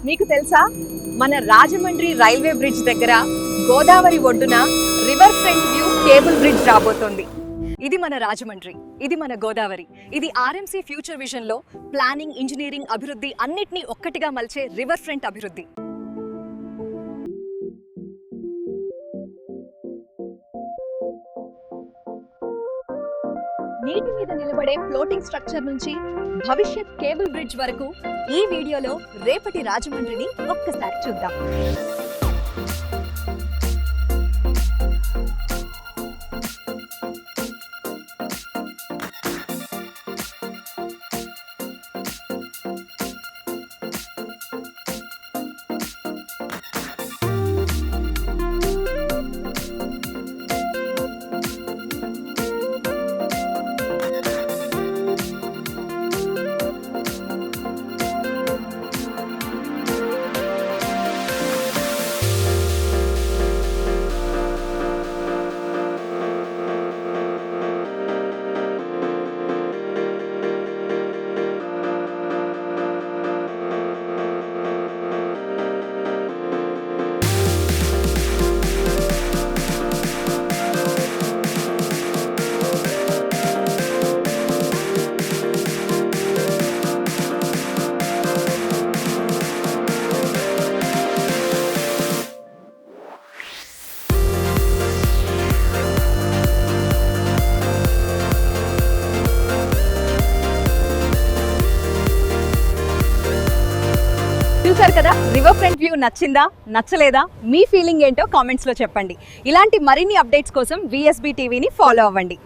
మీకు తెలుసా మన రాజమండ్రి రైల్వే బ్రిడ్జ్ దగ్గర గోదావరి ఒడ్డున river front view cable bridge రాబోతోంది. ఇది మన రాజమండ్రి, ఇది మన గోదావరి, ఇది ఆర్ఎంసీ ఫ్యూచర్ విజన్ లో ప్లానింగ్, ఇంజనీరింగ్, అభివృద్ధి అన్నిటినీ ఒక్కటిగా మలిచే రివర్ ఫ్రంట్ అభివృద్ధి. నీటి మీద నిలబడే ఫ్లోటింగ్ స్ట్రక్చర్ నుంచి భవిష్యత్ కేబుల్ బ్రిడ్జ్ వరకు ఈ వీడియోలో రేపటి రాజమండ్రిని ఒక్కసారి చూద్దాం. చూసారు కదా, రివర్ ఫ్రంట్ వ్యూ నచ్చిందా, నచ్చలేదా? మీ ఫీలింగ్ ఏంటో కామెంట్స్ లో చెప్పండి. ఇలాంటి మరిన్ని అప్డేట్స్ కోసం VSB టీవీని ఫాలో అవ్వండి.